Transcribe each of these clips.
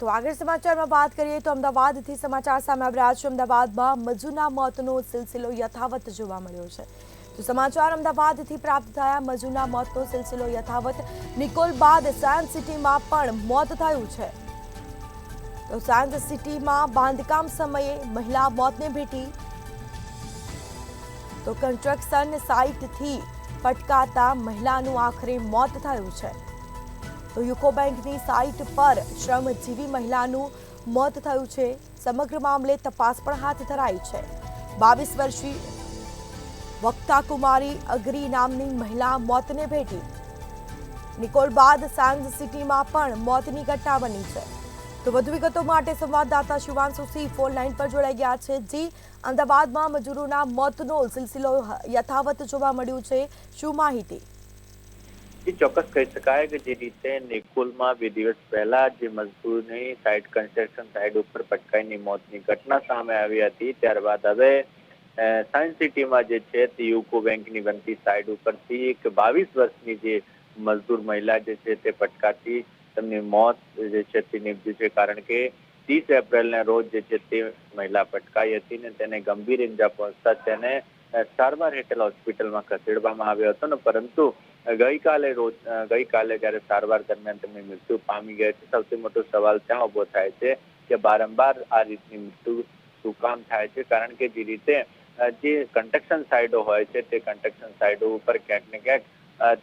તો આગળ સમાચારમાં વાત કરીએ તો અમદાવાદથી સમાચાર સામે આવી રહ્યા છે। અમદાવાદમાં મજૂરના મોતનો સિલસિલો યથાવત જોવા મળ્યો છે। તો સમાચાર અમદાવાદથી પ્રાપ્ત થયા। મજૂરના મોતનો સિલસિલો યથાવત। નિકોલ બાદ સાયન્સ સિટીમાં પણ મોત થયું છે। તો સાયન્સ સિટીમાં બાંધકામ સમયે મહિલા મોતને ભેટી। તો કન્સ્ટ્રક્શન સાઇટથી પટકાતા મહિલાનું આખરે મોત થયું છે। તો યુકો બેંકની સાઇટ પર શ્રમજીવી મહિલાનું મોત થયું છે। સમગ્ર મામલે તપાસ પણ હાથ ધરાઈ છે। 22 વર્ષીય વક્તા કુમારી અગરી નામની મહિલા મોતને ભેટી। નિકોલ બાદ સાયન્સ સિટીમાં પણ મોતની ઘટના બની છે। તો વધુ વિગતો માટે સંવાદદાતા શિવાંશુ સિંહ ફોન લાઈન પર જોડાઈ ગયા છે। જી, અમદાવાદમાં મજૂરોના મોતનો સિલસિલો યથાવત જોવા મળ્યું છે, શું માહિતી? ચોક્કસ કહી શકાય કે જે રીતે નિકોલમાં 2 દિવસ પહેલા જે મજદૂરની સાઇટ કન્સ્ટ્રક્શન સાઇટ ઉપર પટકાઈને મોતની ઘટના સામે આવી હતી, ત્યારબાદ હવે સાયન્સ સિટીમાં જે છે તે યુકો બેંકની બનતી સાઇટ ઉપરથી એક 22 વર્ષની જે મજદૂર મહિલા જે છે તે પટકાતી તેમની મોત જે છે તે નીપજ્યું છે। કારણ કે 30 એપ્રિલના રોજ જે છે તે મહિલા પટકાઈ હતી ને તેને ગંભીર ઇજા પહોંચતા તેને સારવાર હેઠળ હોસ્પિટલમાં ખસેડવામાં આવ્યો હતો ને પરંતુ ગઈકાલે જ્યારે સારવાર દરમિયાન તેમની મૃત્યુ પામી ગઈ છે। સૌથી મોટો સવાલ ત્યાં ઉભો થાય છે કે વારંવાર આ રીતની મૃત્યુ શું કામ થાય છે? કારણ કે જે રીતે જે કન્સ્ટ્રક્શન સાઇટો હોય છે તે કન્સ્ટ્રક્શન સાઇટો ઉપર ક્યાંક ને ક્યાંક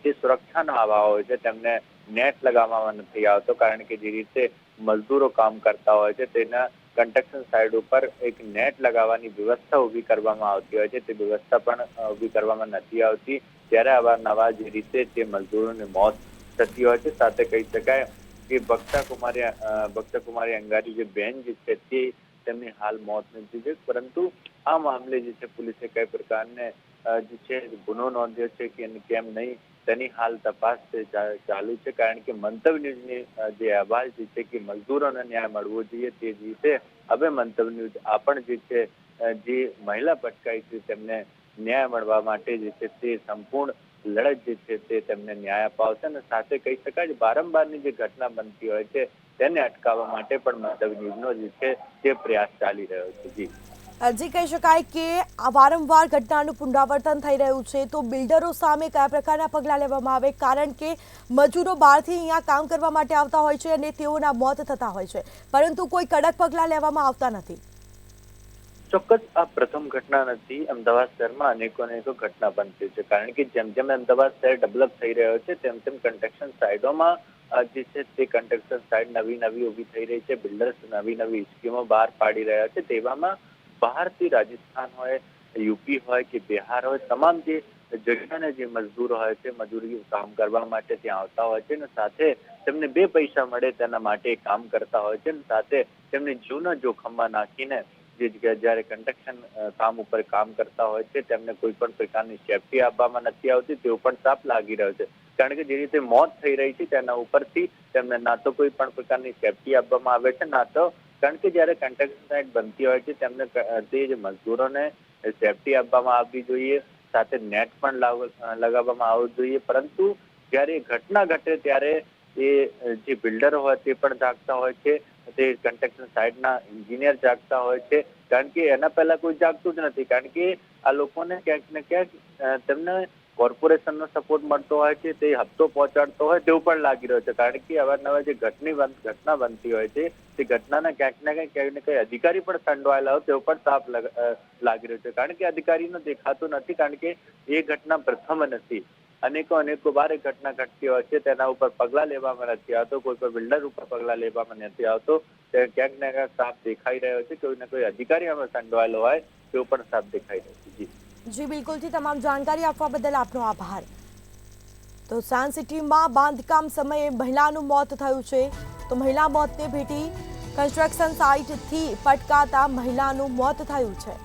જે સુરક્ષાનો અભાવ હોય છે તેમને નેટ લગાવવામાં નથી આવતો। કારણ કે જે રીતે મજદૂરો કામ કરતા હોય છે તેના કન્સ્ટ્રક્શન સાઇટ ઉપર એક નેટ લગાવવાની વ્યવસ્થા ઊભી કરવામાં આવતી હોય છે, તે વ્યવસ્થા પણ ઊભી કરવામાં નથી આવતી। ત્યારે અવારનવાર જે રીતે તે મજદૂરોની મોત થતી હોય છે। સાથે કહી શકાય કે ભક્તા કુમારી અંગારી જે બેન જે છે તે તેમની હાલ મોત નથી થઈ, પરંતુ આ મામલે જે છે પોલીસે કઈ પ્રકારને જે છે ગુનો નોંધ્યો છે કે કેમ નહીં તેની હાલ તપાસ ચાલુ છે। કારણ કે મંતવ્ય ન્યૂઝની જે અહેવાલ જે છે કે મજદૂરોને ન્યાય મળવો જોઈએ તે જ રીતે હવે મંતવ્ય ન્યૂઝ આ પણ જે છે જે મહિલા પટકાઈ છે તેમને ન્યાય મળવા માટે જે છે તે સંપૂર્ણ લડત જે છે તે તેમને ન્યાય અપાવશે અને સાથે કહી શકાય વારંવારની જે ઘટના બનતી હોય છે તેને અટકાવવા માટે પણ મંતવ્ય ન્યૂઝનો જે છે તે પ્રયાસ ચાલી રહ્યો છે। જી, કહી શકાય કે આ વારંવાર ઘટનાનું પુનરાવર્તન થઈ રહ્યું છે, તો બિલ્ડરો સામે કયા પ્રકારના પગલાં લેવામાં આવે? કારણ કે મજૂરો બહારથી અહીંયા કામ કરવા માટે આવતા હોય છે અને તેઓના મોત થતા હોય છે, પરંતુ કોઈ કડક પગલાં લેવામાં આવતા નથી। ચોક્કસ આ પ્રથમ ઘટના નથી। અમદાવાદ શહેરમાં અનેકો ઘટના બનતી છે। કારણ કે જેમ જેમ અમદાવાદ શહેર ડેવલપ થઈ રહ્યો છે તેમ તેમ કન્સ્ટ્રક્શન સાઇટોમાં જે છે તે કન્સ્ટ્રક્શન સાઇટ નવી ઊભી થઈ રહી છે। બિલ્ડર્સ નવી સ્કીમો બહાર પાડી રહ્યા છે। તેવામાં બહારથી રાજસ્થાન હોય, યુપી હોય કે બિહાર હોય, તમામ જે જગ્યાના જે મજદૂર હોય છે મજૂરી કામ કરવા માટે ત્યાં આવતા હોય છે ને સાથે તેમને 2 પૈસા મળે તેના માટે કામ કરતા હોય છે ને સાથે તેમને જીવના જોખમમાં નાખીને જે જ્યારે કન્સ્ટ્રક્શન કામ ઉપર કામ કરતા હોય છે તેમને કોઈ પણ પ્રકારની સેફટી આપવામાં નથી આવતી, તેવું પણ સાફ લાગી રહ્યો છે। કારણ કે જે રીતે મોત થઈ રહી છે તેના ઉપરથી તેમને ના તો કોઈ પણ પ્રકારની સેફટી આપવામાં આવે છે, ના તો કારણ કે જ્યારે કન્સ્ટ્રક્શન સાઇટ બનતી હોય છે તેમને તે જે મજદૂરોને સેફટી આપવામાં આવવી જોઈએ, સાથે નેટ પણ લગાવવામાં આવવું જોઈએ। પરંતુ જ્યારે ઘટના ઘટે ત્યારે એ જે બિલ્ડરો હોય તે પણ જાગતા હોય છે, તે કન્સ્ટ્રક્શન સાઇટના એન્જિનિયર જાગતા હોય છે। કારણ કે એના પહેલા કોઈ જાગતું જ નથી। કારણ કે આ લોકોને ક્યાંક ને ક્યાંક તેમને કોર્પોરેશનનો સપોર્ટ મળતો હોય છે, તે હપ્તો પહોંચાડતો હોય તેવું પણ લાગી રહ્યું છે। કારણ કે અવારનવાર જે ઘટના બનતી હોય છે તે ઘટનાના ક્યાંક ને કંઈ અધિકારી પણ સંડોવાયેલા હોય તેવું પણ સાફ લાગી રહ્યું છે। કારણ કે અધિકારીનો દેખાતું નથી। કારણ કે એ ઘટના પ્રથમ નથી, અનેકો વાર એ ઘટના ઘટતી હોય છે, તેના ઉપર પગલાં લેવામાં નથી આવતો, કોઈ પણ બિલ્ડર ઉપર પગલાં લેવામાં નથી આવતો। તે ક્યાંક ને ક્યાંક સાફ દેખાઈ રહ્યો છે, કોઈ ને કોઈ અધિકારી આમાં સંડોવાયેલો હોય તેવું પણ સાફ દેખાઈ રહ્યું છે। જી બિલકુલથી તમામ જાણકારી આપવા બદલ આપનો આભાર। તો સાયન્સ સિટીમાં બાંધકામ સમયે મહિલાનું મોત થયું છે। તો મહિલા મોતને ભેટી, કન્સ્ટ્રક્શન સાઇટથી પટકાતા મહિલાનું મોત થયું છે।